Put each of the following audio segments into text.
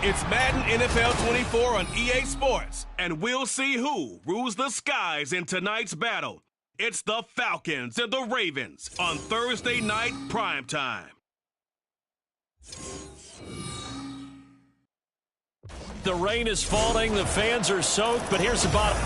It's Madden NFL 24 on EA Sports, and we'll see who rules the skies in tonight's battle. It's the Falcons and the Ravens on Thursday night primetime. The rain is falling, the fans are soaked, but here's the bottom.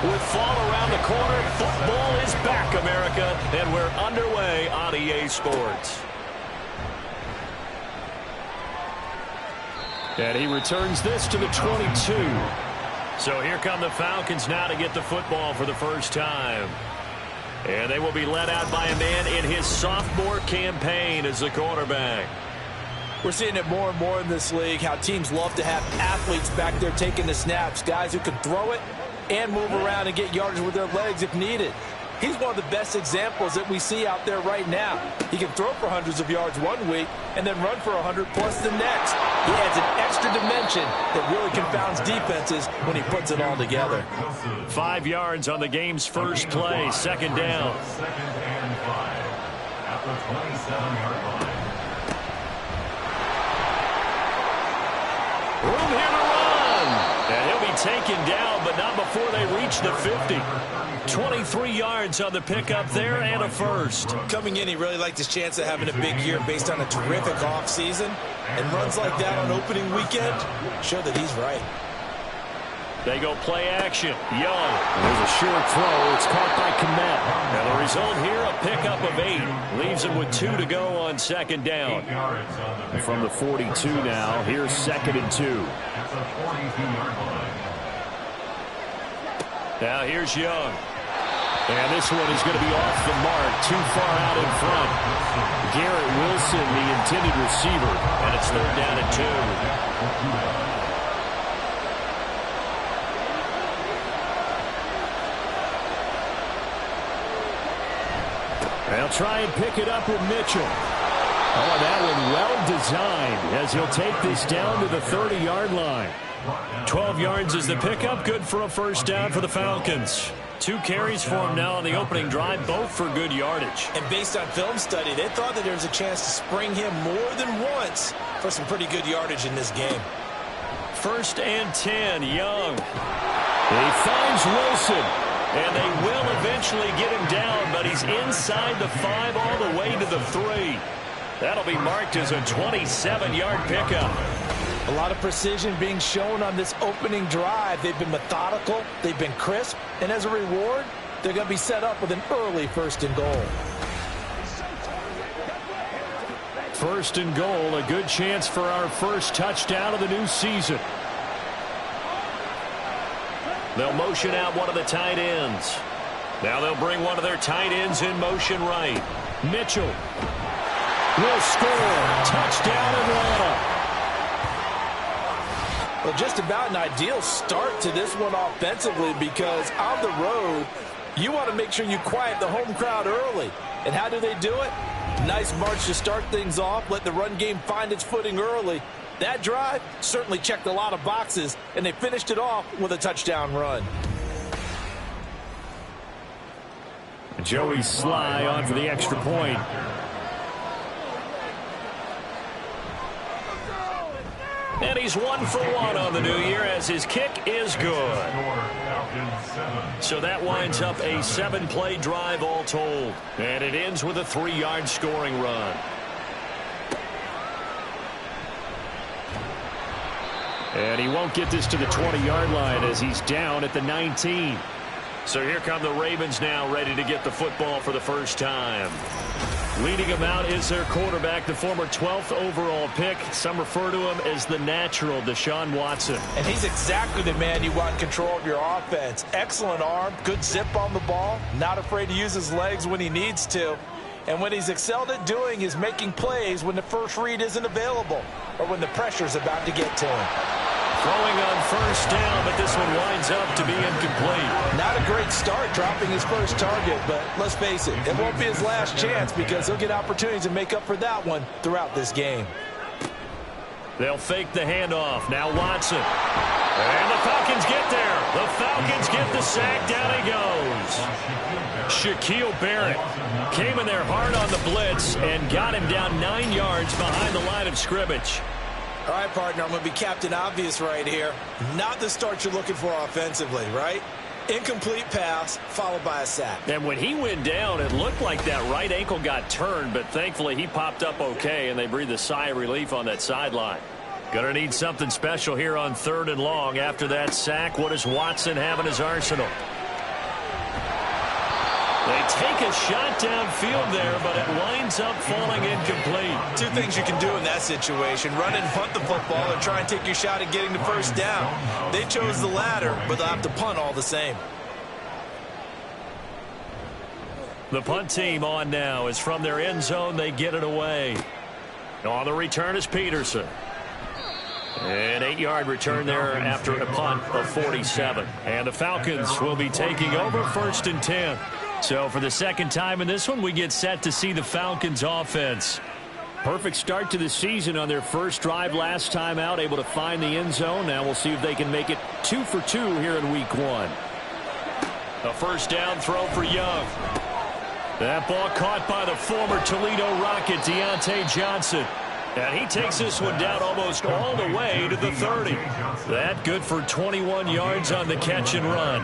With fall around the corner, football is back, America, and we're underway on EA Sports. And he returns this to the 22. So here come the Falcons now to get the football for the first time. And they will be led out by a man in his sophomore campaign as the quarterback. We're seeing it more and more in this league, how teams love to have athletes back there taking the snaps, guys who can throw it and move around and get yardage with their legs if needed. He's one of the best examples that we see out there right now. He can throw for hundreds of yards one week and then run for 100 plus the next. He adds an extra dimension that really confounds defenses when he puts it all together. 5 yards on the game's first play, second down. Second and 5 at the 27-yard line. Room here to run. And he'll be taken down, but not before they reach the 50. 23 yards on the pickup there and a first. Coming in, he really liked his chance of having a big year based on a terrific offseason. And runs like that on opening weekend show that he's right. They go play action. Young. There's a short throw. It's caught by Komet. And the result here, a pickup of 8. Leaves him with 2 to go on second down. From the 42 now, here's second and 2. That's a 42-yard line. Now here's Young. And this one is going to be off the mark, too far out in front. Garrett Wilson, the intended receiver, and it's third down and 2. They'll try and pick it up with Mitchell. Oh, that one well designed as he'll take this down to the 30-yard line. 12 yards is the pickup, good for a first down for the Falcons. 2 carries for him now on the opening drive, both for good yardage. And based on film study, they thought that there was a chance to spring him more than once for some pretty good yardage in this game. First and 10, Young. He finds Wilson, and they will eventually get him down, but he's inside the 5 all the way to the 3. That'll be marked as a 27-yard pickup. A lot of precision being shown on this opening drive. They've been methodical, they've been crisp, and as a reward, they're going to be set up with an early first and goal. First and goal, a good chance for our first touchdown of the new season. They'll motion out one of the tight ends. Now they'll bring one of their tight ends in motion right. Mitchell will score. Touchdown Atlanta. Well, just about an ideal start to this one offensively because on the road, you want to make sure you quiet the home crowd early. And how do they do it? Nice march to start things off, let the run game find its footing early. That drive certainly checked a lot of boxes, and they finished it off with a touchdown run. Joey Sly on for the extra point. And he's 1 for 1 on the new year as his kick is good. So that winds up a 7-play drive all told. And it ends with a 3-yard scoring run. And he won't get this to the 20-yard line as he's down at the 19. So here come the Ravens now ready to get the football for the first time. Leading him out is their quarterback, the former 12th overall pick. Some refer to him as the natural Deshaun Watson. And he's exactly the man you want in control of your offense. Excellent arm, good zip on the ball, not afraid to use his legs when he needs to. And what he's excelled at doing is making plays when the first read isn't available or when the pressure's about to get to him. Throwing on first down, but this one winds up to be incomplete. Not a great start dropping his first target, but let's face it, it won't be his last chance because he'll get opportunities to make up for that one throughout this game. They'll fake the handoff. Now Watson. And the Falcons get there. The Falcons get the sack. Down he goes. Shaquille Barrett came in there hard on the blitz and got him down 9 yards behind the line of scrimmage. All right, partner, I'm going to be Captain Obvious right here. Not the start you're looking for offensively, right? Incomplete pass followed by a sack. And when he went down, it looked like that right ankle got turned, but thankfully he popped up okay, and they breathed a sigh of relief on that sideline. Going to need something special here on 3rd and long. After that sack, what does Watson have in his arsenal? They take a shot downfield there, but it winds up falling incomplete. 2 things you can do in that situation: run and punt the football, or try and take your shot at getting the first down. They chose the latter, but they'll have to punt all the same. The punt team on now is from their end zone. They get it away. On the return is Peterson. An 8-yard return there after a punt of 47. And the Falcons will be taking over 1st and 10. So for the second time in this one, we get set to see the Falcons offense. Perfect start to the season on their first drive last time out, able to find the end zone. Now we'll see if they can make it 2 for 2 here in week 1. A first down throw for Young. That ball caught by the former Toledo Rocket, Deontay Johnson. And he takes this one down almost all the way to the 30. That good for 21 yards on the catch and run.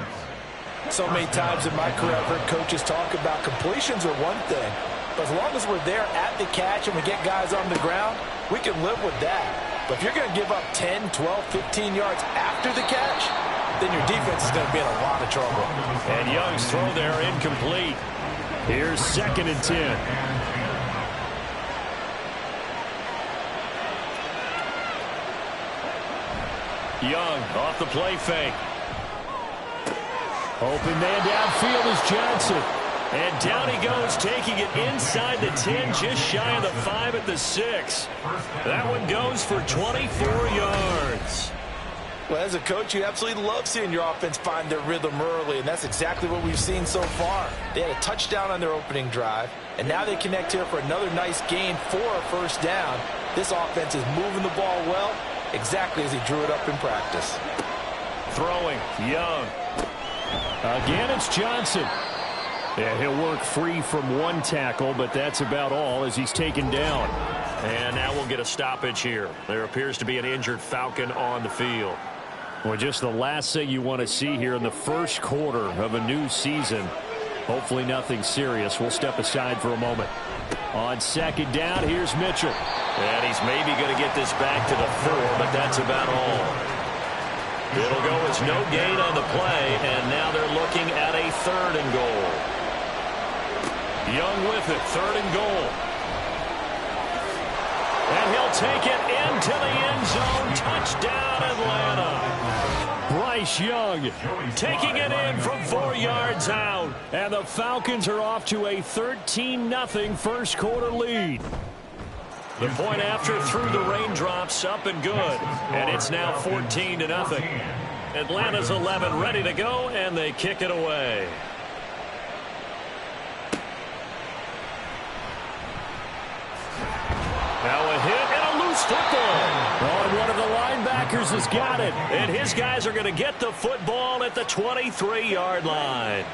So many times in my career, I've heard coaches talk about completions are one thing, but as long as we're there at the catch and we get guys on the ground, we can live with that. But if you're going to give up 10, 12, 15 yards after the catch, then your defense is going to be in a lot of trouble. And Young's throw there incomplete. Here's 2nd and 10. Young off the play fake. Open man downfield is Johnson. And down he goes, taking it inside the 10, just shy of the 5 at the 6. That one goes for 24 yards. Well, as a coach, you absolutely love seeing your offense find their rhythm early, and that's exactly what we've seen so far. They had a touchdown on their opening drive, and now they connect here for another nice gain for a first down. This offense is moving the ball well, exactly as he drew it up in practice. Throwing, Young. Again, it's Johnson. Yeah, he'll work free from one tackle, but that's about all as he's taken down. And now we'll get a stoppage here. There appears to be an injured Falcon on the field. Well, just the last thing you want to see here in the first quarter of a new season. Hopefully nothing serious. We'll step aside for a moment. On 2nd down, here's Mitchell. And he's maybe going to get this back to the 4, but that's about all. It'll go as no gain on the play, and now they're looking at a 3rd and goal. Young with it, 3rd and goal. And he'll take it into the end zone. Touchdown, Atlanta. Bryce Young taking it in from 4 yards out. And the Falcons are off to a 13-0 first quarter lead. The point after through the raindrops, up and good. And it's now 14-0. Atlanta's 11 ready to go, and they kick it away. Now a hit and a loose football. Oh, and one of the linebackers has got it. And his guys are going to get the football at the 23-yard line.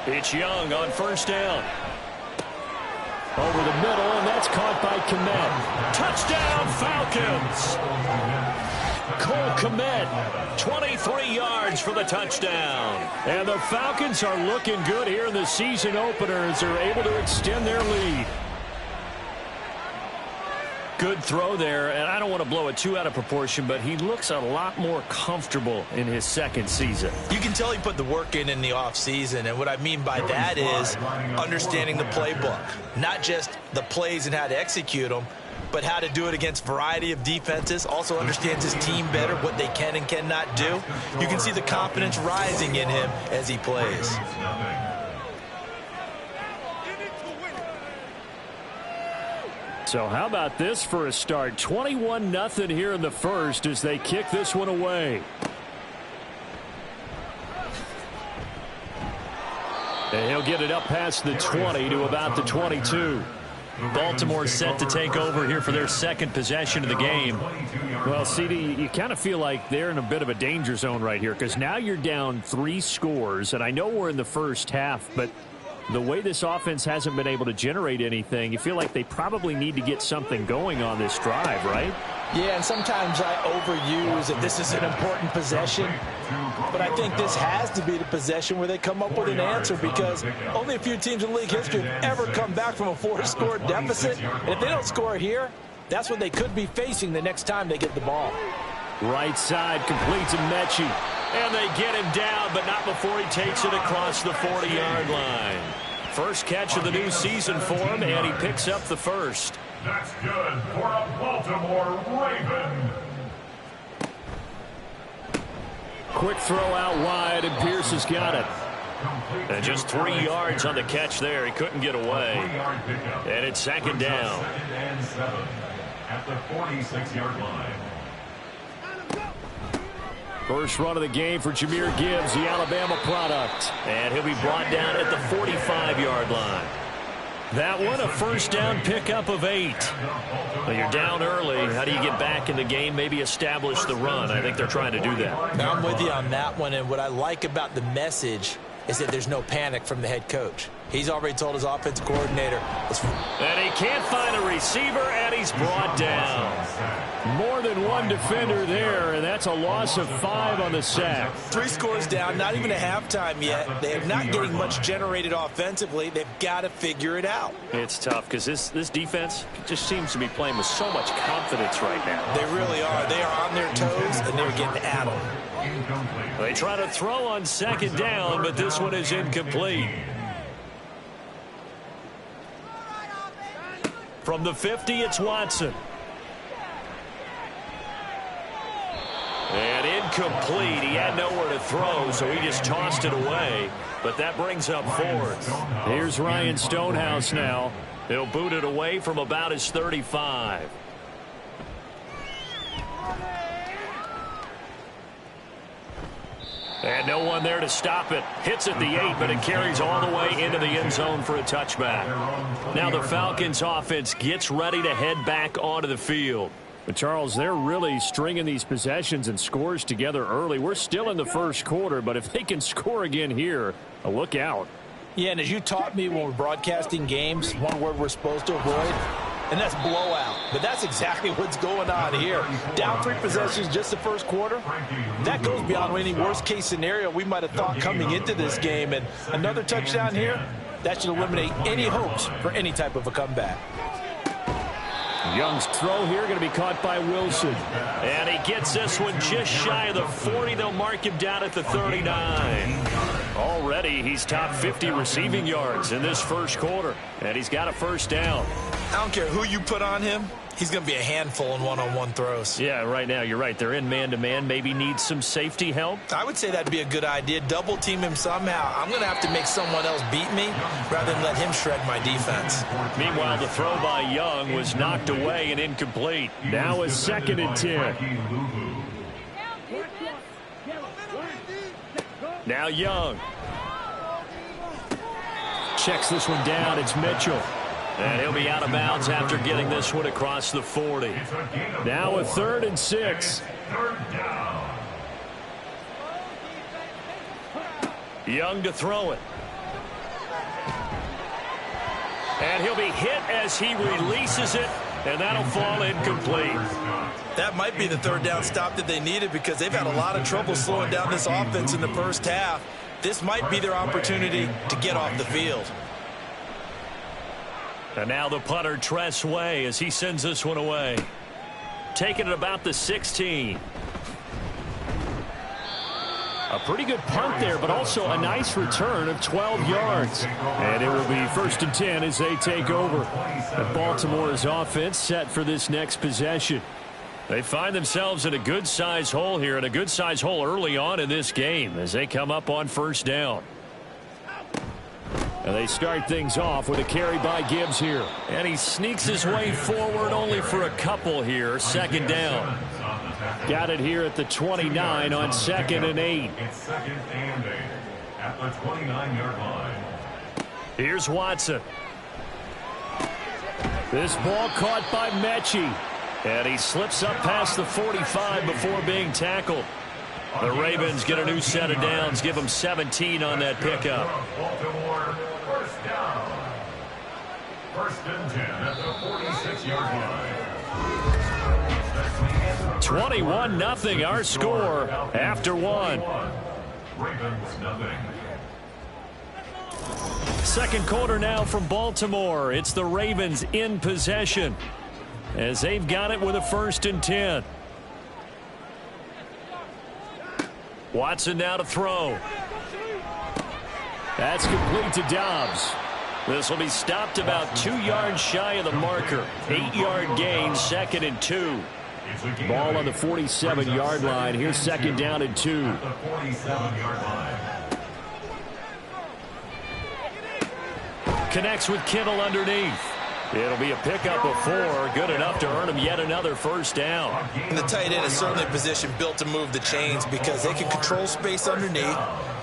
It's Young on first down. Over the middle, and that's caught by Kmet. Touchdown, Falcons! Cole Kmet, 23 yards for the touchdown. And the Falcons are looking good here in the season opener as they're able to extend their lead. Good throw there, and I don't want to blow it too out of proportion, but he looks a lot more comfortable in his second season. You can tell he put the work in the offseason, and what I mean by that is understanding the playbook. Not just the plays and how to execute them, but how to do it against a variety of defenses. Also understands his team better, what they can and cannot do. You can see the confidence rising in him as he plays. So how about this for a start? 21-0 here in the first as they kick this one away. And he'll get it up past the 20 to about the 22. Baltimore set to take over here for their second possession of the game. Well, CD, you kind of feel like they're in a bit of a danger zone right here because now you're down 3 scores, and I know we're in the first half, but the way this offense hasn't been able to generate anything, you feel like they probably need to get something going on this drive, right? Yeah, and sometimes I overuse that this is an important possession, but I think this has to be the possession where they come up with an answer because only a few teams in league history have ever come back from a 4-score deficit, and if they don't score here, that's what they could be facing the next time they get the ball. Right side completes to Mechie. And they get him down, but not before he takes it across the 40-yard line. First catch of the new season for him, and he picks up the first. That's good for a Baltimore Raven. Quick throw out wide, and Pierce has got it. And just 3 yards on the catch there. He couldn't get away. And it's second down. Second and 7 at the 46-yard line. First run of the game for Jahmyr Gibbs, the Alabama product. And he'll be brought down at the 45-yard line. That one, a first down pickup of 8. Well, you're down early. How do you get back in the game, maybe establish the run? I think they're trying to do that. Now, I'm with you on that one, and what I like about the message is that there's no panic from the head coach. He's already told his offensive coordinator. And he can't find a receiver, and he's brought down. More than one defender there, and that's a loss of 5 on the sack. 3 scores down, not even a halftime yet. They're not getting much generated offensively. They've got to figure it out. It's tough because this defense just seems to be playing with so much confidence right now. They really are. They are on their toes, and they're getting at them. They try to throw on second down, but this one is incomplete. From the 50, it's Watson. And incomplete. He had nowhere to throw, so he just tossed it away. But that brings up 4th. Here's Ryan Stonehouse now. He'll boot it away from about his 35. And no one there to stop it. Hits at the 8, but it carries all the way into the end zone for a touchback. Now the Falcons offense gets ready to head back onto the field. But, Charles, they're really stringing these possessions and scores together early. We're still in the first quarter, but if they can score again here, look out. Yeah, and as you taught me when we're broadcasting games, one word we're supposed to avoid, and that's blowout. But that's exactly what's going on here. Down 3 possessions just the first quarter. That goes beyond any worst-case scenario we might have thought coming into this game. And another touchdown here, that should eliminate any hopes for any type of a comeback. Young's throw here going to be caught by Wilson. And he gets this one just shy of the 40. They'll mark him down at the 39. Already, he's top 50 receiving yards in this first quarter. And he's got a first down. I don't care who you put on him. He's going to be a handful in one-on-one throws. Yeah, right now, you're right. They're in man-to-man. Maybe need some safety help. I would say that'd be a good idea. Double-team him somehow. I'm going to have to make someone else beat me rather than let him shred my defense. Meanwhile, the throw by Young was knocked away and incomplete. Now a 2nd and 10. Now Young. Checks this one down. It's Mitchell. And he'll be out of bounds after getting this one across the 40. Now a 3rd and 6. Young to throw it. And he'll be hit as he releases it, and that'll fall incomplete. That might be the 3rd down stop that they needed because they've had a lot of trouble slowing down this offense in the first half. This might be their opportunity to get off the field. And now the punter, Tress Way, as he sends this one away. Taking it about the 16. A pretty good punt there, but also a nice return of 12 yards. And it will be 1st and 10 as they take over. And Baltimore's offense set for this next possession. They find themselves in a good-sized hole here, and a good-sized hole early on in this game as they come up on 1st down. And they start things off with a carry by Gibbs here. And he sneaks his way forward only for a couple here. 2nd down. Got it here at the 29 on 2nd and 8. It's 2nd and 8 at the 29-yard line. Here's Watson. This ball caught by Mechie. And he slips up past the 45 before being tackled. The Ravens get a new set of downs, give them 17 on that pickup. Baltimore, first down. First and 10 at the 46-yard line. 21-0 our score after one. Ravens nothing. Second quarter now from Baltimore. It's the Ravens in possession as they've got it with a 1st and 10. Watson now to throw. That's complete to Dobbs. This will be stopped about 2 yards shy of the marker. 8-yard gain, 2nd and 2. Ball on the 47-yard line. Here's 2nd down and 2. At the 47-yard line. Connects with Kittle underneath. It'll be a pickup of 4, good enough to earn him yet another 1st down. And the tight end is certainly a position built to move the chains because they can control space underneath.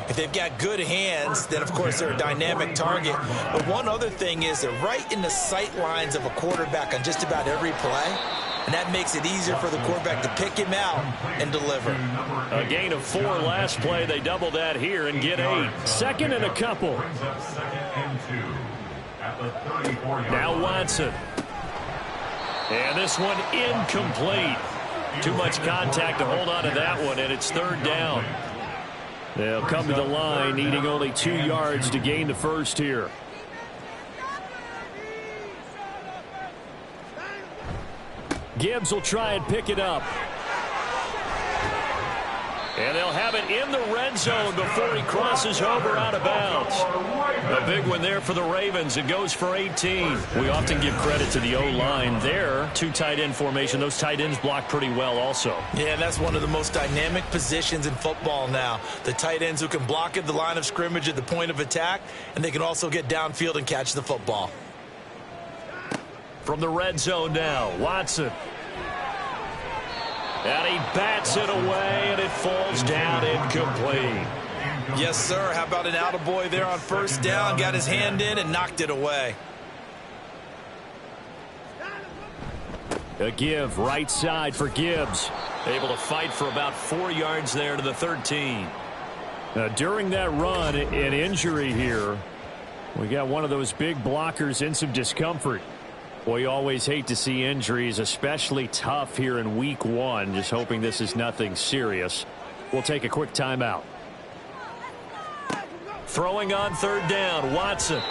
If they've got good hands, then of course they're a dynamic target. But one other thing is they're right in the sight lines of a quarterback on just about every play. And that makes it easier for the quarterback to pick him out and deliver. A gain of 4 last play. They double that here and get 8. 2nd and a couple. Brings up 2nd and 2 at the 34-yard Now line. Watson. And this one incomplete. Too much contact to hold on to that one, and it's 3rd down. They'll come to the line, needing only 2 yards to gain the 1st here. Gibbs will try and pick it up. And they'll have it in the red zone before he crosses over out of bounds. A big one there for the Ravens. It goes for 18. We often give credit to the O-line there. 2 tight end formation. Those tight ends block pretty well also. Yeah, that's one of the most dynamic positions in football now. The tight ends who can block at the line of scrimmage at the point of attack, and they can also get downfield and catch the football. From the red zone now, Watson. And he bats it away, and it falls down incomplete. Yes, sir. How about an attaboy there on 1st down? Got his hand in and knocked it away. A give right side for Gibbs. Able to fight for about 4 yards there to the 13. During that run, an injury here. We got one of those big blockers in some discomfort. Well, you always hate to see injuries, especially tough here in week 1. Just hoping this is nothing serious. We'll take a quick timeout. Throwing on 3rd down, Watson.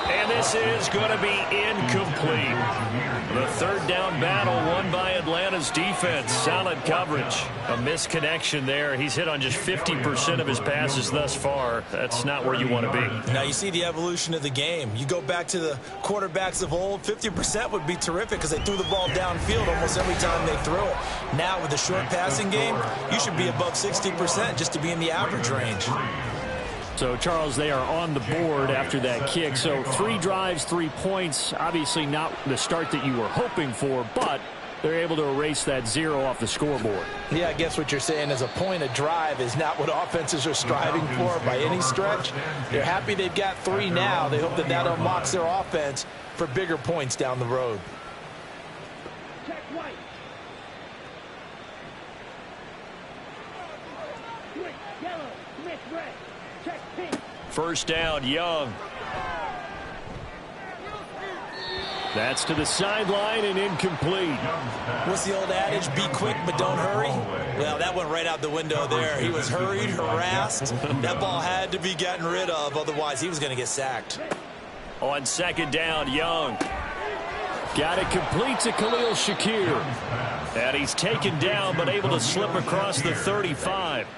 And this is going to be incomplete. The 3rd down battle won by Atlanta's defense. Solid coverage. A misconnection there. He's hit on just 50% of his passes thus far. That's not where you want to be. Now you see the evolution of the game. You go back to the quarterbacks of old, 50% would be terrific because they threw the ball downfield almost every time they threw it. Now with the short passing game, you should be above 60% just to be in the average range. So, Charles, they are on the board after that kick. So 3 drives, 3 points. Obviously not the start that you were hoping for, but they're able to erase that 0 off the scoreboard. Yeah, I guess what you're saying is a point a drive is not what offenses are striving for by any stretch. They're happy they've got 3 now. They hope that that unlocks their offense for bigger points down the road. First down, Young. That's to the sideline and incomplete. What's the old adage? Be quick, but don't hurry. Well, that went right out the window there. He was hurried, harassed. That ball had to be gotten rid of. Otherwise, he was going to get sacked. On 2nd down, Young. Got it complete to Khalil Shakir. And he's taken down, but able to slip across the 35.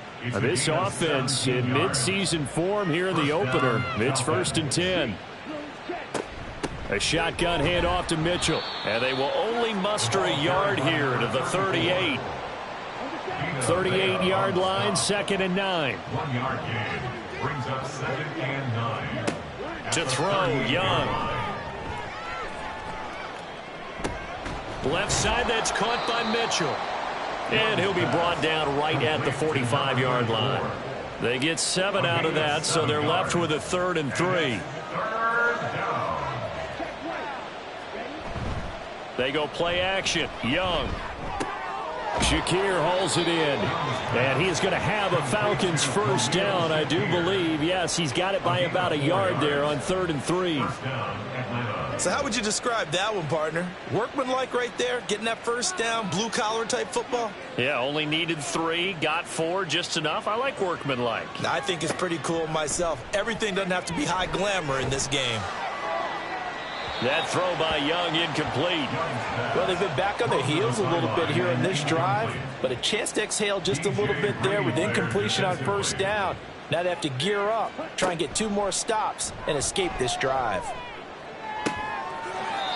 This offense in midseason form here in the opener. It's 1st and 10. A shotgun handoff to Mitchell. And they will only muster a yard here to the 38. 38-yard line, 2nd and 9. 1 yard gain. Brings up 2nd and 9. To throw, Young. Left side, that's caught by Mitchell. And he'll be brought down right at the 45-yard line. They get 7 out of that, so they're left with a 3rd and 3. They go play action. Young. Shakir hauls it in. And he is going to have a Falcons first down, I do believe. Yes, he's got it by about a yard there on 3rd and 3. So how would you describe that one, partner? Workmanlike right there, getting that first down, blue-collar type football? Yeah, only needed 3, got 4, just enough. I like workmanlike. I think it's pretty cool myself. Everything doesn't have to be high glamour in this game. That throw by Young incomplete. Well, they've been back on their heels a little bit here in this drive, but a chance to exhale just a little bit there with incompletion on first down. Now they have to gear up, try and get 2 more stops, and escape this drive.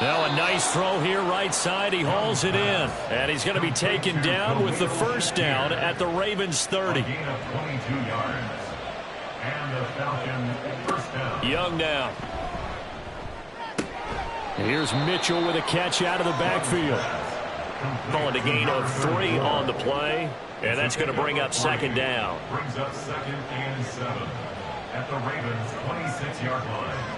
Now a nice throw here right side. He hauls it in. And he's going to be taken down with the first down at the Ravens 30. Gain of 22 yards. And the Falcons first down. Young now. And here's Mitchell with a catch out of the backfield. Calling a gain of 3 on the play. And that's going to bring up second down. Brings up 2nd and 7 at the Ravens 26-yard line.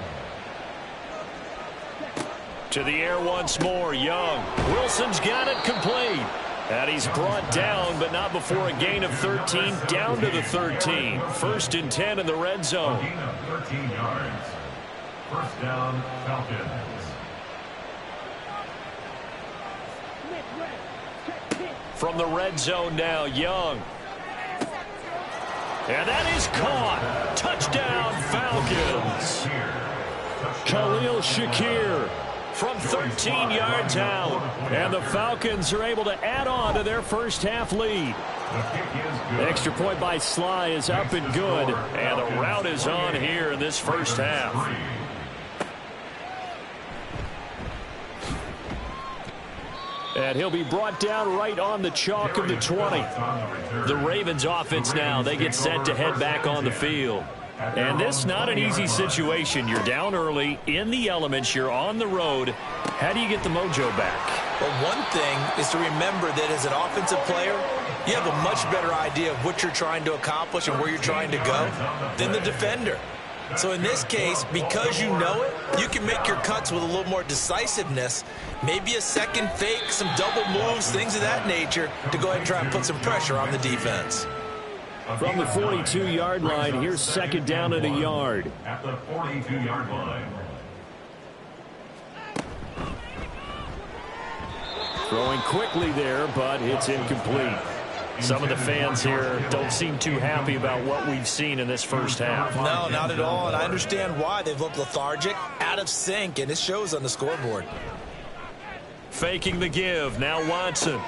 To the air once more, Young. Wilson's got it complete. And he's brought down, but not before a gain of 13, down to the 13. 1st and 10 in the red zone. A gain of 13 yards. First down, Falcons. From the red zone now, Young. And that is caught. Touchdown, Falcons. Khalil Shakir from 13 yards out. And the Falcons are able to add on to their first half lead. The extra point by Sly is up and good. And the route is on here in this first half. And he'll be brought down right on the chalk of the 20. The Ravens offense now, they get set to head back on the field. And this not an easy situation. You're down early, in the elements, you're on the road. How do you get the mojo back? Well, one thing is to remember that as an offensive player, you have a much better idea of what you're trying to accomplish and where you're trying to go than the defender. So in this case, because you know it, you can make your cuts with a little more decisiveness, maybe a second fake, some double moves, things of that nature, to go ahead and try and put some pressure on the defense. From the 42-yard line, here's second down at a yard. At the 42-yard line. Throwing quickly there, but it's incomplete. Some of the fans here don't seem too happy about what we've seen in this first half. No, not at all, and I understand why. They've looked lethargic, out of sync, and it shows on the scoreboard. Faking the give, now Watson.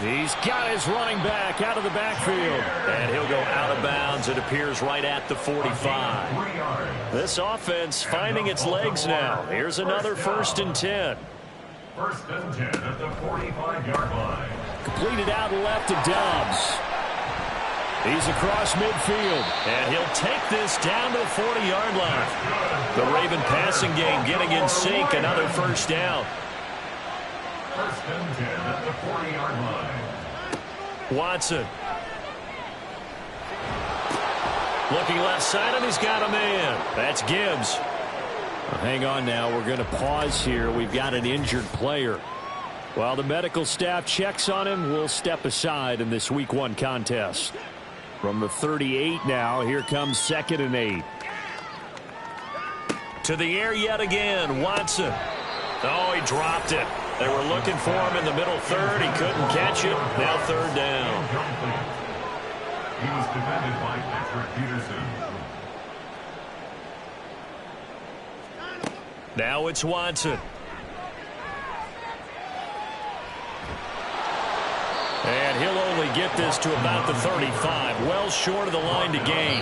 He's got his running back out of the backfield. And he'll go out of bounds. It appears right at the 45. This offense finding its legs now. Here's another 1st and 10. 1st and 10 at the 45-yard line. Completed out left to Dobbs. He's across midfield. And he'll take this down to the 40-yard line. The Raven passing game getting in sync. Another first down. 1st and 10 at the 40-yard line. Watson. Looking left side, and he's got a man. That's Gibbs. Well, hang on now. We're going to pause here. We've got an injured player. While the medical staff checks on him, we'll step aside in this Week 1 contest. From the 38 now, here comes 2nd and 8. To the air yet again, Watson. Oh, he dropped it. They were looking for him in the middle third. He couldn't catch it. Now 3rd down. He was defended by Patrick Peterson. Now it's Watson. And he'll only get this to about the 35, well short of the line to gain.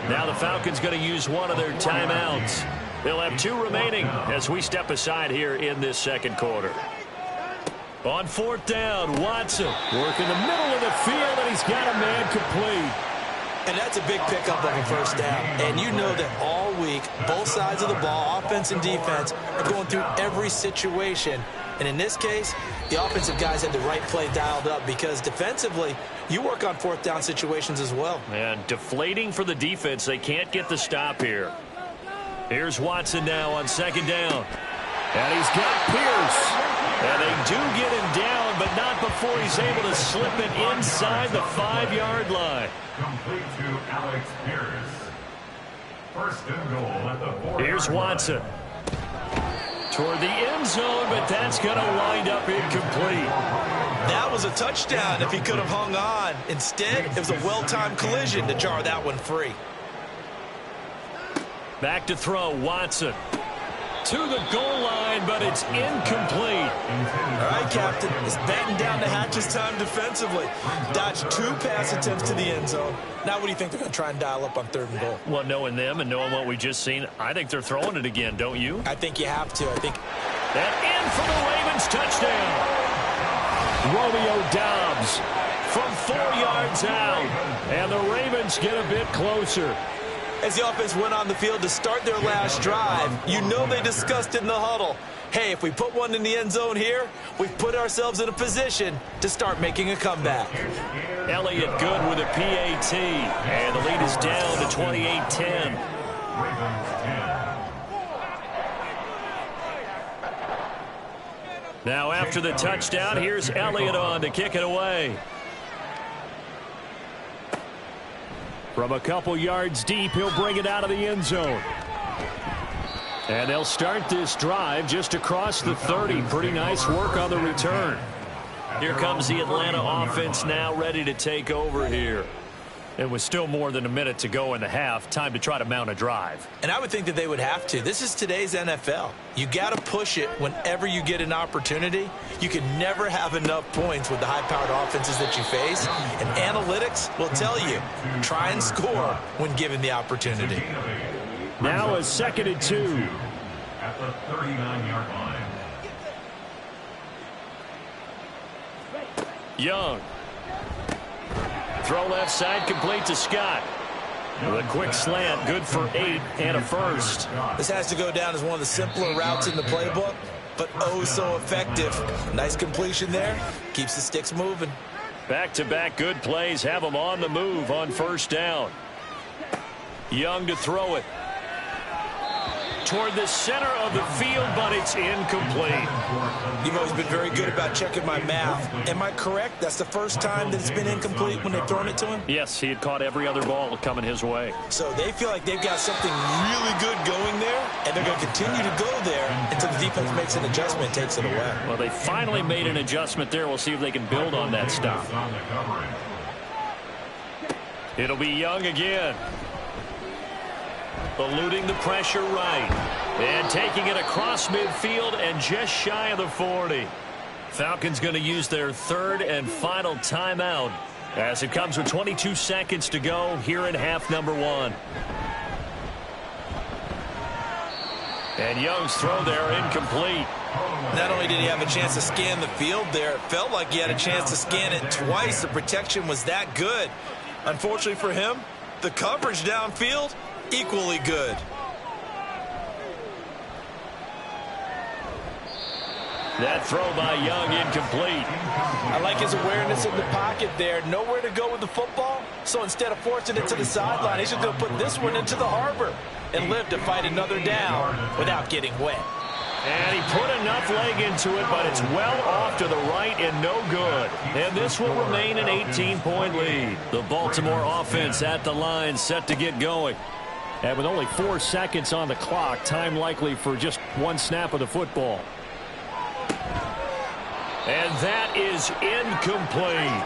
Now the Falcons going to use one of their timeouts. They'll have 2 remaining as we step aside here in this second quarter. On 4th down, Watson working the middle of the field, and he's got a man complete. And that's a big pickup of a first down. And you know that all week, both sides of the ball, offense and defense, are going through every situation. And in this case, the offensive guys had the right play dialed up because defensively, you work on 4th down situations as well. And deflating for the defense. They can't get the stop here. Here's Watson now on 2nd down. And he's got Pierce. And they do get him down, but not before he's able to slip it inside the 5-yard line. Complete to Alex Pierce. First and goal at the 4-yard line. Here's Watson. Toward the end zone, but that's going to wind up incomplete. That was a touchdown if he could have hung on. Instead, it was a well-timed collision to jar that one free. Back to throw, Watson. To the goal line, but it's incomplete. All right, Captain. It's batten down the hatches time defensively. Dodged 2 pass attempts to the end zone. Now what do you think they're going to try and dial up on 3rd and goal? Well, knowing them and knowing what we just seen, I think they're throwing it again, don't you? I think you have to. I think. And in for the Ravens touchdown. Romeo Doubs from 4 yards out. And the Ravens get a bit closer. As the offense went on the field to start their last drive, you know they discussed it in the huddle. Hey, if we put one in the end zone here, we've put ourselves in a position to start making a comeback. Elliott good with a PAT. And the lead is down to 28-10. Now after the touchdown, here's Elliott on to kick it away. From a couple yards deep, he'll bring it out of the end zone. And they'll start this drive just across the 30. Pretty nice work on the return. Here comes the Atlanta offense now ready to take over here. It was still more than a minute to go in the half. Time to try to mount a drive. And I would think that they would have to. This is today's NFL. You got to push it whenever you get an opportunity. You can never have enough points with the high-powered offenses that you face. And analytics will tell you, try and score when given the opportunity. Now a 2nd and 2. At the 39-yard line. Young. Throw left side, complete to Scott. With a quick slant, good for 8 and a first. This has to go down as one of the simpler routes in the playbook, but oh so effective. Nice completion there. Keeps the sticks moving. Back-to-back good plays have them on the move on 1st down. Young to throw it. Toward the center of the field, but it's incomplete. You've always been very good about checking my math. Am I correct? That's the first time that it's been incomplete when they've thrown it to him? Yes, he had caught every other ball coming his way. So they feel like they've got something really good going there, and they're going to continue to go there until the defense makes an adjustment and takes it away. Well, they finally made an adjustment there. We'll see if they can build on that stop. It'll be Young again. Eluding the pressure right. And taking it across midfield and just shy of the 40. Falcons going to use their 3rd and final timeout as it comes with 22 seconds to go here in half number 1. And Young's throw there incomplete. Not only did he have a chance to scan the field there, it felt like he had a chance to scan it twice. The protection was that good. Unfortunately for him, the coverage downfield, equally good. That throw by Young incomplete. I like his awareness in the pocket there. Nowhere to go with the football. So instead of forcing it to the sideline, he's just going to put this one into the harbor and live to fight another down without getting wet. And he put enough leg into it, but it's well off to the right and no good. And this will remain an 18-point lead. The Baltimore offense at the line, set to get going. And with only 4 seconds on the clock, time likely for just one snap of the football. And that is incomplete.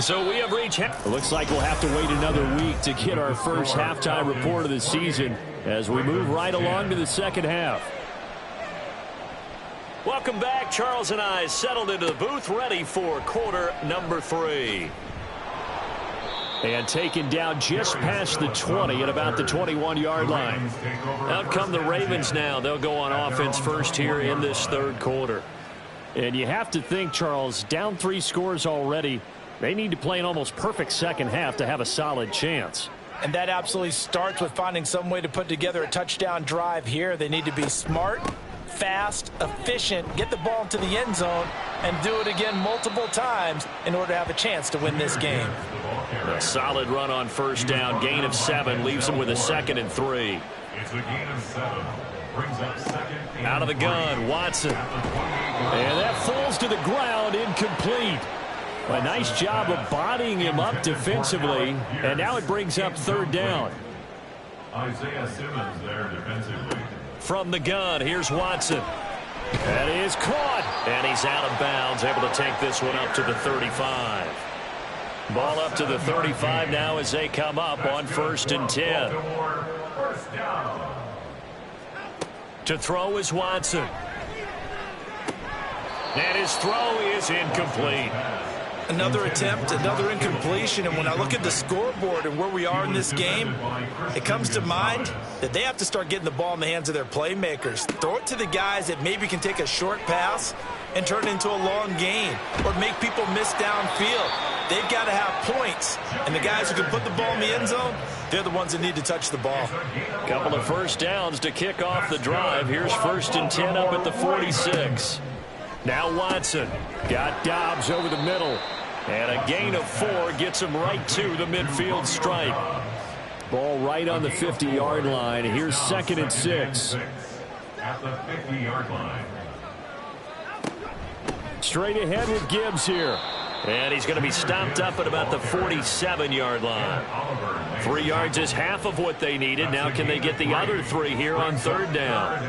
So we have reached. It looks like we'll have to wait another week to get our first halftime report of the season as we move right along to the second half. Welcome back. Charles and I settled into the booth, ready for quarter number 3. And taken down just past the 20 at about the 21-yard line. Out come the Ravens now. They'll go on offense first here in this 3rd quarter. And you have to think, Charles, down 3 scores already. They need to play an almost perfect second half to have a solid chance. And that absolutely starts with finding some way to put together a touchdown drive here. They need to be smart, fast, efficient, get the ball into the end zone, and do it again multiple times in order to have a chance to win this game. A solid run on 1st down. Gain of 7 leaves them with a 2nd and 3. It's a gain of 7. Brings up second. Out of the gun, Watson. And that falls to the ground, incomplete. A nice job of bodying him up defensively, and now it brings up third down. Isaiah Simmons there defensively. From the gun, here's Watson. That is caught, and he's out of bounds, able to take this one up to the 35. Ball up to the 35 now as they come up on 1st and 10. First down. To throw is Watson. And his throw is incomplete. Another attempt, another incompletion, and when I look at the scoreboard and where we are in this game, it comes to mind that they have to start getting the ball in the hands of their playmakers. Throw it to the guys that maybe can take a short pass and turn it into a long gain or make people miss downfield. They've got to have points, and the guys who can put the ball in the end zone, they're the ones that need to touch the ball. Couple of first downs to kick off the drive. Here's 1st and 10 up at the 46. Now Watson got Dobbs over the middle. And a gain of 4 gets him right to the midfield stripe. Ball right on the 50-yard line. Here's 2nd and 6. At the 50-yard line. Straight ahead with Gibbs here. And he's going to be stopped up at about the 47-yard line. 3 yards is half of what they needed. Now can they get the other 3 here on 3rd down?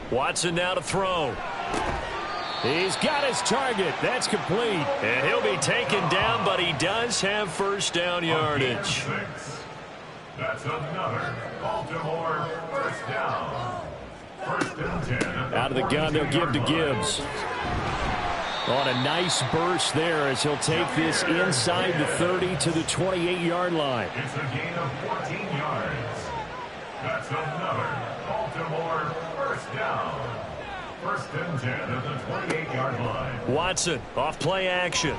Watson now to throw. He's got his target. That's complete. And he'll be taken down, but he does have first down yardage. That's another Baltimore first down. 1st and 10. Out of the gun, they'll give to Gibbs. On a nice burst there as he'll take this inside the 30 to the 28-yard line. It's a gain of 14 yards. That's another Baltimore first down. 1st and 10 at the 28-yard line. Watson off play action.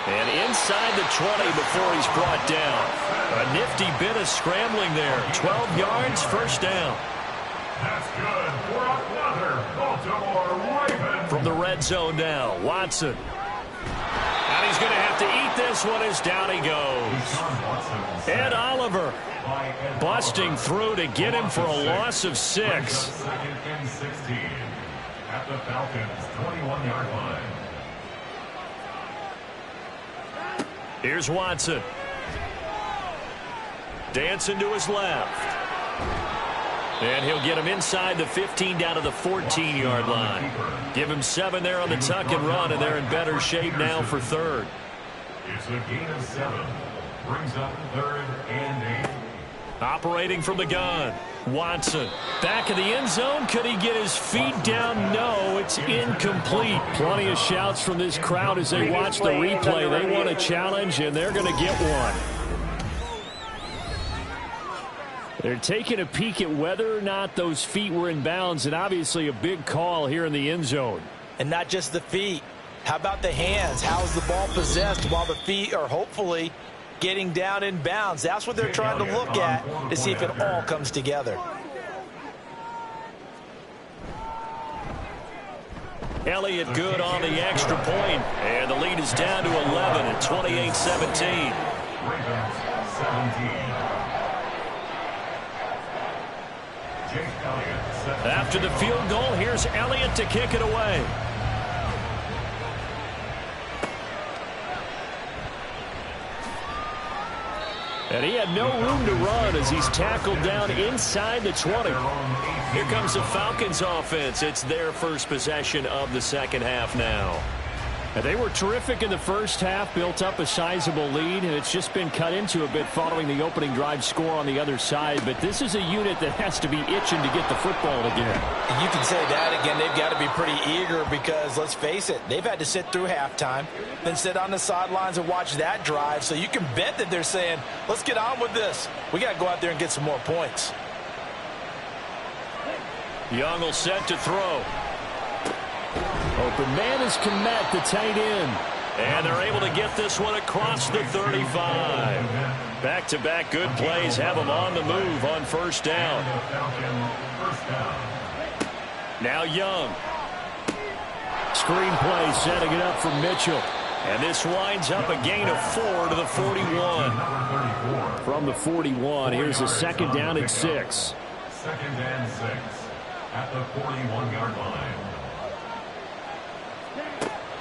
And inside the 20 before he's brought down. A nifty bit of scrambling there. 12 yards, first down. That's good for another Baltimore Raven. From the red zone now, Watson. And he's going to have to eat this one as down he goes. Ed Oliver busting through to get him for a loss of 6. 2nd and 16 at the Falcons' 21-yard line. Here's Watson. Dancing to his left. And he'll get him inside the 15 down to the 14-yard line. Give him 7 there on the tuck and run, and they're in better shape now for 3rd. It's a gain of 7. Brings up 3rd and 8. Operating from the gun. Watson. Back of the end zone. Could he get his feet down? No, it's incomplete. Plenty of shouts from this crowd as they watch the replay. They want a challenge, and they're going to get one. They're taking a peek at whether or not those feet were in bounds, and obviously a big call here in the end zone. And not just the feet. How about the hands? How is the ball possessed while the feet are hopefully getting down in bounds? That's what they're trying to look at to see if it all comes together. Elliott good on the extra point, and the lead is down to 11 at 28-17. Ravens 17. After the field goal, here's Elliott to kick it away. And he had no room to run as he's tackled down inside the 20. Here comes the Falcons offense. It's their first possession of the second half now. And they were terrific in the first half, built up a sizable lead, and it's just been cut into a bit following the opening drive score on the other side. But this is a unit that has to be itching to get the football again. You can say that again. They've got to be pretty eager because, let's face it, they've had to sit through halftime, then sit on the sidelines and watch that drive. So you can bet that they're saying, let's get on with this. We got to go out there and get some more points. Young will set to throw. Open man is Komet, the tight end. And they're able to get this one across the 35. Back-to-back good plays have them on the move on first down. Now Young. Screen play setting it up for Mitchell. And this winds up a gain of 4 to the 41. From the 41, here's a second down and 6. Second and 6 at the 41-yard line.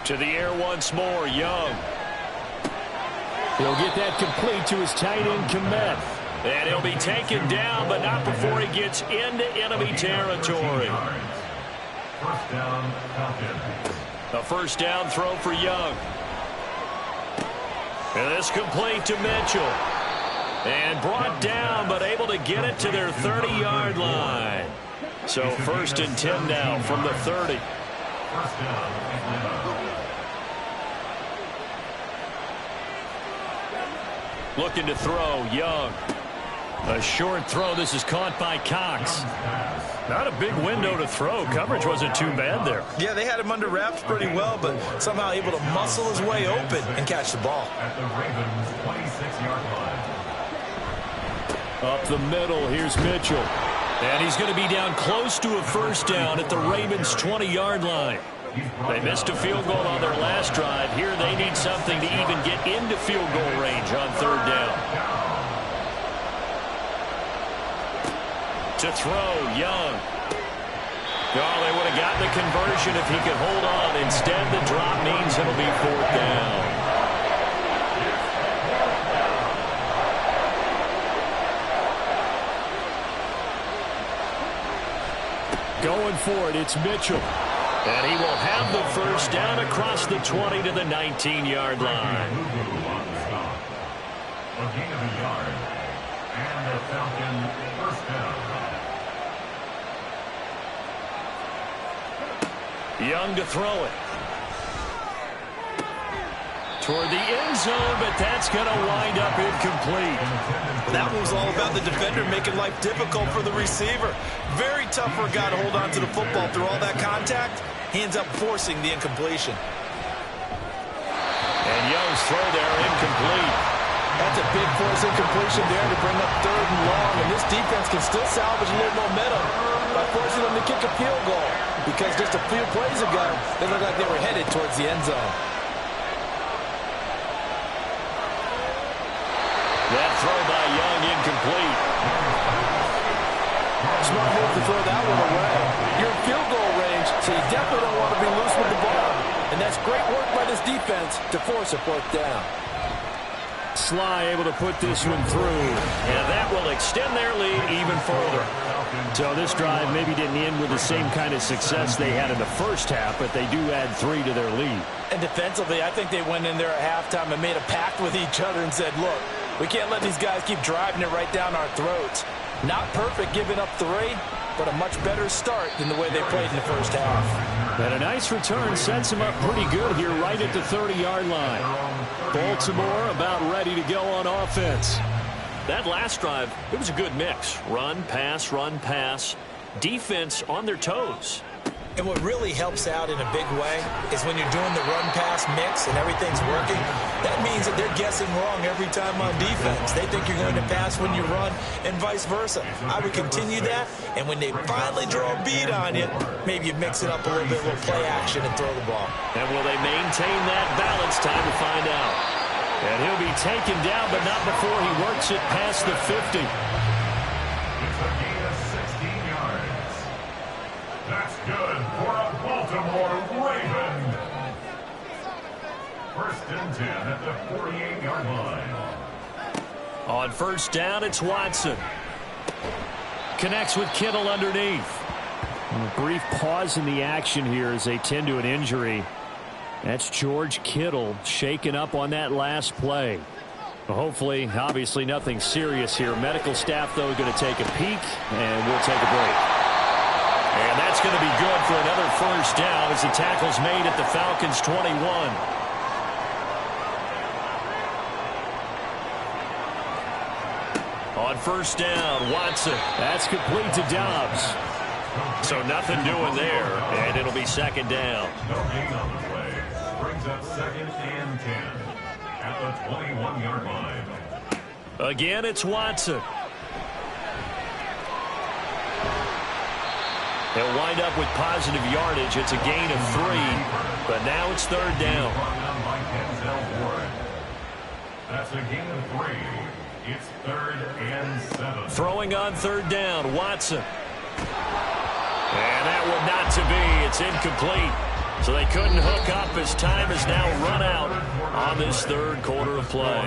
To the air once more, Young. He'll get that complete to his tight end, Komet. And he'll be taken down, but not before he gets into enemy territory. First down, Falcons. A first down throw for Young. And this complete to Mitchell. And brought down, but able to get it to their 30-yard line. So first and 10 now from the 30. First down, Atlanta. Looking to throw, Young. A short throw. This is caught by Cox. Not a big window to throw. Coverage wasn't too bad there. Yeah, they had him under wraps pretty well, but somehow able to muscle his way open and catch the ball. At the Ravens' 26-yard line. Up the middle, here's Mitchell. And he's going to be down close to a first down at the Ravens' 20-yard line. They missed a field goal on their last drive. Here they need something to even get into field goal range on third down. To throw, Young. Oh, they would have gotten the conversion if he could hold on. Instead, the drop means it'll be fourth down. Going for it, it's Mitchell. And he will have the first down across the 20 to the 19-yard line. A gain of a yard. And the Falcon first down. Young to throw it. Toward the end zone, but that's going to wind up incomplete. That was all about the defender making life difficult for the receiver. Very tough for a guy to hold on to the football through all that contact. He ends up forcing the incompletion. And Young's throw there incomplete. That's a big force incompletion there to bring up third and long. And this defense can still salvage a little momentum by forcing them to kick a field goal. Because just a few plays ago, they looked like they were headed towards the end zone. That throw by Young incomplete. Smart move to throw that one away. You're in field goal range, so you definitely don't want to be loose with the ball. And that's great work by this defense to force a fourth down. Sly able to put this one through. And that will extend their lead even further. So this drive maybe didn't end with the same kind of success they had in the first half, but they do add 3 to their lead. And defensively, I think they went in there at halftime and made a pact with each other and said, look, we can't let these guys keep driving it right down our throats. Not perfect giving up 3, but a much better start than the way they played in the first half. And a nice return sets him up pretty good here right at the 30-yard line. Baltimore about ready to go on offense. That last drive, it was a good mix. Run, pass, defense on their toes. And what really helps out in a big way is when you're doing the run-pass mix and everything's working, that means that they're guessing wrong every time on defense. They think you're going to pass when you run and vice versa. I would continue that, and when they finally draw a beat on you, maybe you mix it up a little bit, a little play action and throw the ball. And will they maintain that balance? Time to find out. And he'll be taken down, but not before he works it past the 50. It's a gain of 16 yards. That's good for a Baltimore Raven. First and 10 at the 48-yard line. On first down, it's Watson. Connects with Kittle underneath. A brief pause in the action here as they tend to an injury. That's George Kittle shaken up on that last play. Hopefully, obviously nothing serious here. Medical staff, though, going to take a peek, and we'll take a break. And that's going to be good for another first down as the tackle's made at the Falcons' 21. On first down, Watson. That's complete to Dobbs. So nothing doing there, and it'll be second down. No gain on the play. Brings up second and 10 at the 21-yard line. Again, it's Watson. He'll wind up with positive yardage. It's a gain of 3, but now it's third down. That's a gain of 3. It's 3rd and 7. Throwing on third down, Watson. And that one not to be. It's incomplete. So they couldn't hook up as time has now run out on this third quarter of play.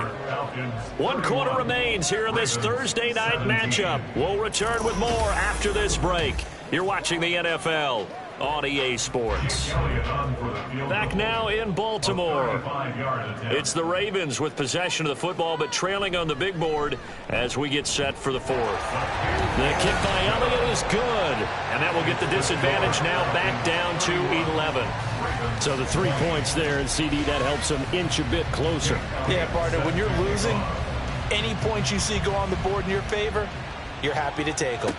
1 quarter remains here in this Thursday night matchup. We'll return with more after this break. You're watching the NFL on EA Sports. Back now in Baltimore. It's the Ravens with possession of the football, but trailing on the big board as we get set for the 4th. The kick by Elliott is good, and that will get the disadvantage now back down to 11. So the 3 points there, and CD, that helps them inch a bit closer. Yeah, partner, when you're losing, any points you see go on the board in your favor, you're happy to take them.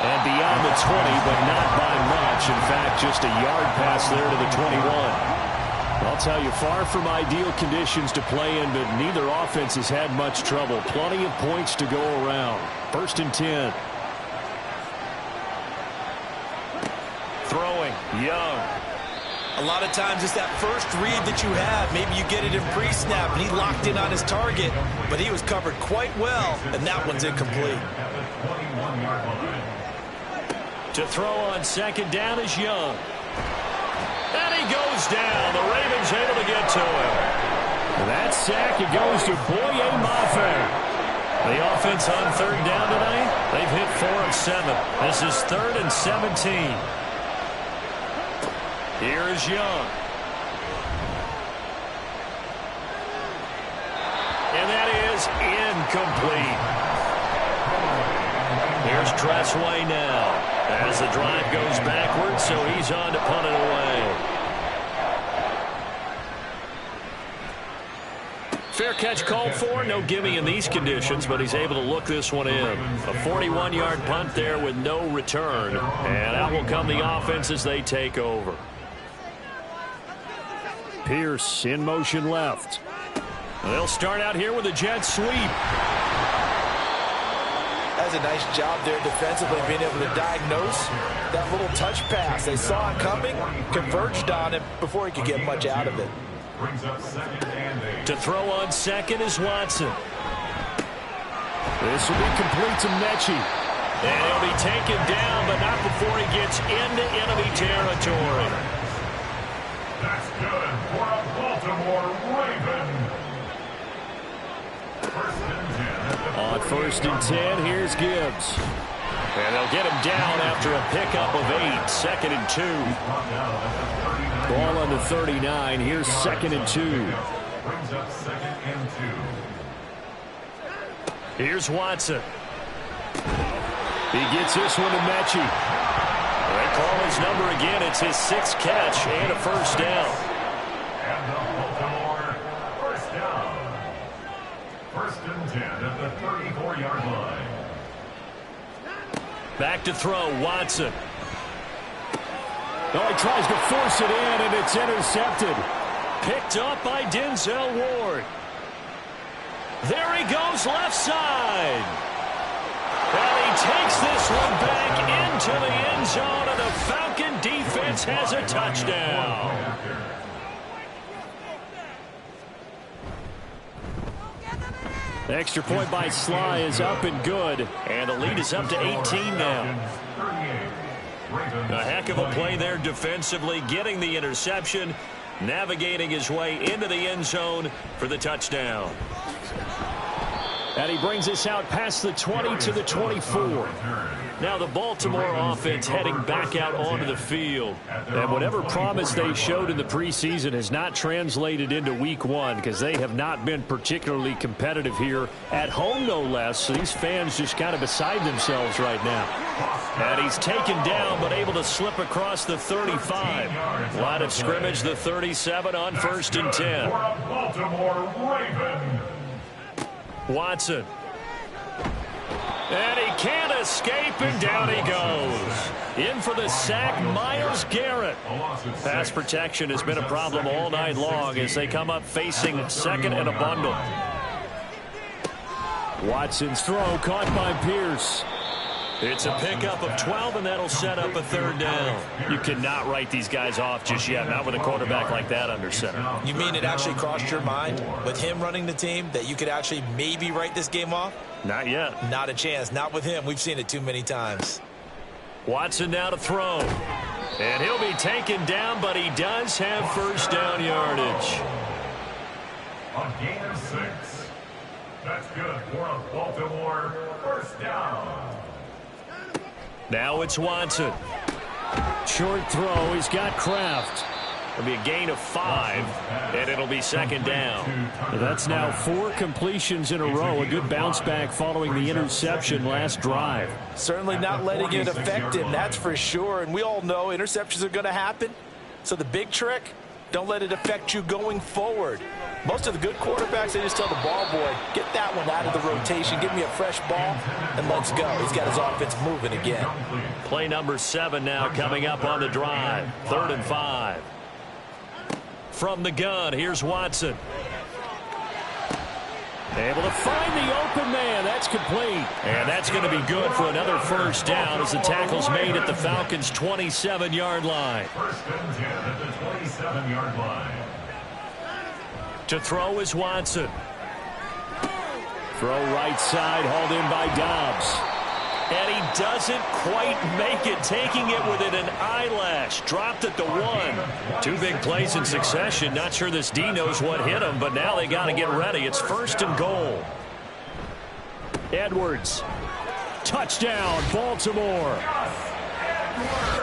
And beyond the 20, but not by much. In fact, just a yard pass there to the 21. I'll tell you, far from ideal conditions to play in, but neither offense has had much trouble. Plenty of points to go around. 1st and 10. Throwing, Young. A lot of times it's that first read that you have. Maybe you get it in pre-snap, and he locked in on his target, but he was covered quite well, and that one's incomplete. To throw on second down is Young. And he goes down. The Ravens able to get to him. That sack, it goes to Boye Mafe. The offense on third down tonight, they've hit 4 of 7. This is 3rd and 17. Here is Young. And that is incomplete. Here's Tressway now as the drive goes backwards, so he's on to punt it away. Fair catch called for. No gimme in these conditions, but he's able to look this one in. A 41-yard punt there with no return. And out will come the offense as they take over. Pierce in motion left. They'll start out here with a jet sweep. That's a nice job there defensively, being able to diagnose that little touch pass. They saw it coming, converged on it before he could get much out of it. To throw on second is Watson. This will be complete to Mechie. And he'll be taken down, but not before he gets into enemy territory. That's good for a Baltimore Raven. On 1st and 10, here's Gibbs. And they'll get him down after a pickup of 8. 2nd and 2. Ball on the 39. Here's 2nd and 2. Brings up 2nd and 2. Here's Watson. He gets this one to Mechie. They call his number again. It's his 6th catch and a first down. And the Baltimore first down. 1st and 10 at the 34-yard line. Back to throw, Watson. Oh, he tries to force it in, and it's intercepted. Picked up by Denzel Ward. There he goes, left side. And he takes this one back into the end zone, and the Falcon defense has a touchdown. Extra point by Sly is up and good, and the lead is up to 18 now. A heck of a play there defensively, getting the interception, navigating his way into the end zone for the touchdown. And he brings us out past the 20 to the 24. Now the Baltimore offense heading back out onto the field. And whatever promise they showed in the preseason has not translated into week 1 because they have not been particularly competitive here at home, no less. So these fans just kind of beside themselves right now. And he's taken down but able to slip across the 35. Line of scrimmage, the 37 on 1st and 10. Baltimore Raven. Watson. And he can't escape, and down he goes. In for the sack, Myles Garrett. Pass protection has been a problem all night long as they come up facing 2nd and a bundle. Watson's throw caught by Pierce. It's a pickup of 12, and that'll set up a third down. You cannot write these guys off just yet, not with a quarterback like that under center. You mean it actually crossed your mind with him running the team that you could actually maybe write this game off? Not yet. Not a chance. Not with him. We've seen it too many times. Watson now to throw. And he'll be taken down, but he does have first down yardage. A gain of 6. That's good for a Baltimore first down. Now it's Watson. Short throw. He's got Kraft. It'll be a gain of 5, and it'll be second down. That's now 4 completions in a row. A good bounce back following the interception last drive. Certainly not letting it affect him, that's for sure. And we all know interceptions are going to happen. So the big trick, don't let it affect you going forward. Most of the good quarterbacks, they just tell the ball boy, get that one out of the rotation, give me a fresh ball, and let's go. He's got his offense moving again. Play number 7 now coming up on the drive. 3rd and 5. From the gun, here's Watson. Able to find the open man. That's complete. And that's going to be good for another first down as the tackle's made at the Falcons' 27-yard line. First and 10 at the 27-yard line. To throw is Watson. Throw right side, hauled in by Dobbs. And he doesn't quite make it, taking it within an eyelash. Dropped at the 1. 2 big plays in succession. Not sure this D knows what hit him, but now they got to get ready. It's 1st and goal. Edwards. Touchdown, Baltimore.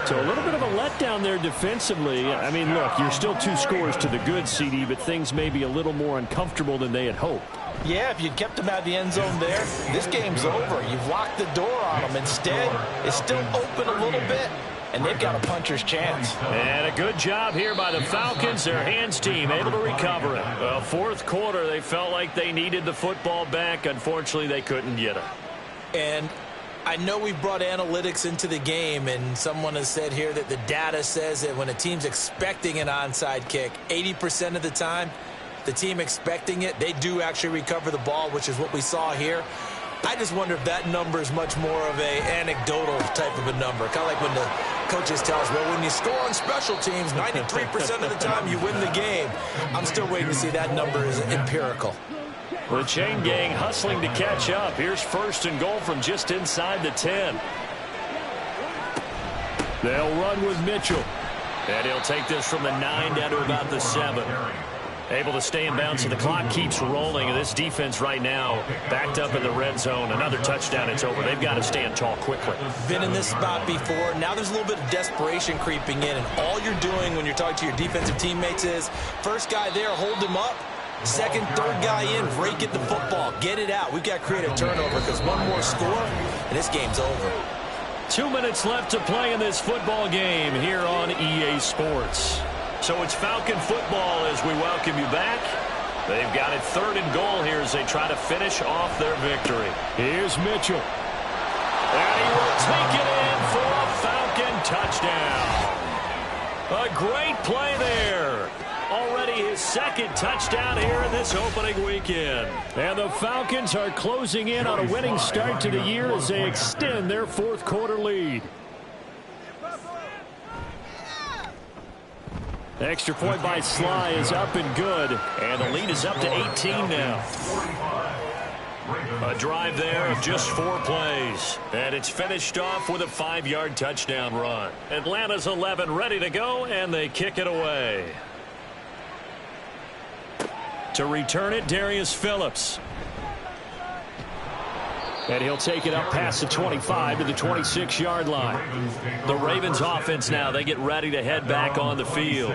So a little bit of a letdown there defensively. I mean, look, you're still 2 scores to the good, CD, but things may be a little more uncomfortable than they had hoped. Yeah, if you'd kept him out of the end zone there, this game's over. You've locked the door on him. Instead, it's still open a little bit, and they've got a puncher's chance. And a good job here by the Falcons. Their hands team able to recover it. Well, 4th quarter, they felt like they needed the football back. Unfortunately, they couldn't get it. And I know we brought analytics into the game, and someone has said here that the data says that when a team's expecting an onside kick, 80% of the time, the team expecting it, they do actually recover the ball, which is what we saw here. I just wonder if that number is much more of a anecdotal type of a number. Kind of like when the coaches tell us, well, when you score on special teams, 93% of the time you win the game. I'm still waiting to see that number is empirical. The chain gang hustling to catch up. Here's 1st and goal from just inside the 10. They'll run with Mitchell. And he'll take this from the 9 down to about the 7. Able to stay in bounds, so the clock keeps rolling. And this defense right now backed up in the red zone. Another touchdown, it's over. They've got to stand tall quickly. Been in this spot before. Now there's a little bit of desperation creeping in. And all you're doing when you're talking to your defensive teammates is, first guy there, hold him up. Second, 3rd guy in, break it the football. Get it out. We've got to create a turnover because one more score, and this game's over. 2 minutes left to play in this football game here on EA Sports. So it's Falcon football as we welcome you back. They've got it 3rd and goal here as they try to finish off their victory. Here's Mitchell. And he will take it in for a Falcon touchdown. A great play there. Already his 2nd touchdown here in this opening weekend. And the Falcons are closing in on a winning start to the year as they extend their 4th quarter lead. Extra point by Sly is up and good. And the lead is up to 18 now. A drive there of just 4 plays. And it's finished off with a 5-yard touchdown run. Atlanta's 11 ready to go, and they kick it away. To return it, Darius Phillips. And he'll take it up past the 25 to the 26-yard line. The Ravens offense now, they get ready to head back on the field.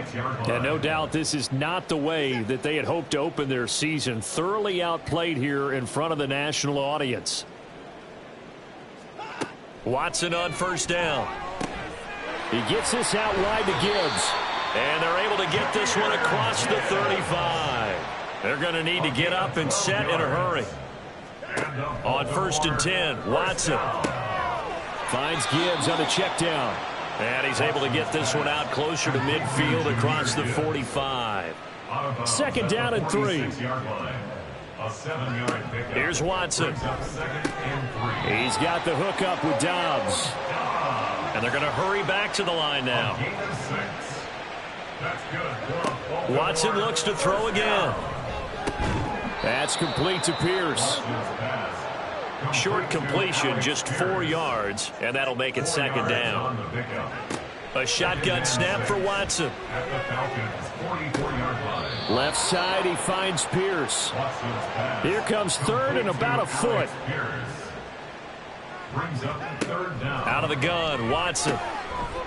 And no doubt this is not the way that they had hoped to open their season. Thoroughly outplayed here in front of the national audience. Watson on 1st down. He gets this out wide to Gibbs. And they're able to get this one across the 35. They're going to need to get up and set in a hurry. On 1st and 10, Watson finds Gibbs on the check down. And he's able to get this one out closer to midfield across the 45. 2nd down and 3. A 7-yard pickup. Here's Watson. Brings up 2nd and 3. He's got the hook up with Dobbs. And they're going to hurry back to the line now. Gain of 6. That's good. Watson looks to throw again. That's complete to Pierce. Short completion, just 4 yards, and that'll make it 2nd down. A shotgun snap for Watson. At the Falcons' 44-yard line. Left side, he finds Pierce. Here comes 3rd and about a foot. Brings up 3rd down. Out of the gun, Watson.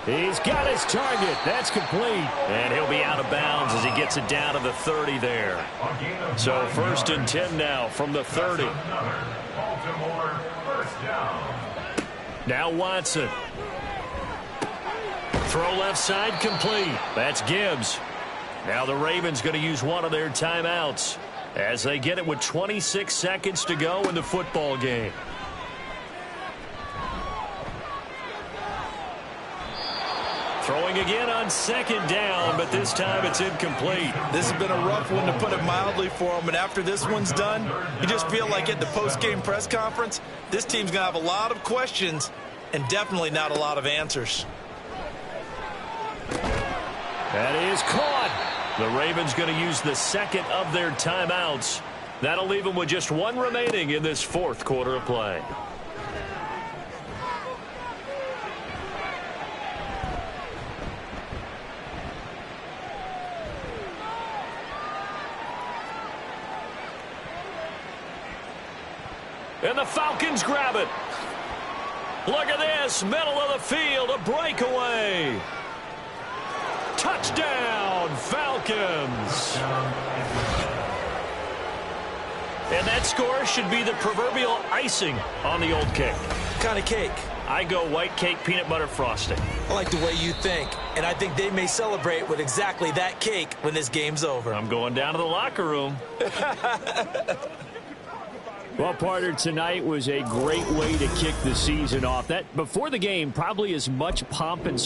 He's got his target. That's complete. And he'll be out of bounds as he gets it down to the 30 there. So 1st and 10 now from the 30. Baltimore first down. Now Watson. Throw left side complete. That's Gibbs. Now the Ravens going to use one of their timeouts as they get it with 26 seconds to go in the football game. Throwing again on 2nd down, but this time it's incomplete. This has been a rough one, to put it mildly, for him. And after this one's done, you just feel like at the post-game press conference, this team's going to have a lot of questions and definitely not a lot of answers. That is caught. The Ravens going to use the 2nd of their timeouts. That'll leave them with just 1 remaining in this 4th quarter of play. And the Falcons grab it. Look at this, middle of the field, a breakaway. Touchdown, Falcons. And that score should be the proverbial icing on the old cake. What kind of cake? I go white cake, peanut butter frosting. I like the way you think, and I think they may celebrate with exactly that cake when this game's over. I'm going down to the locker room. Well, partner, tonight was a great way to kick the season off. That before the game, probably as much pomp and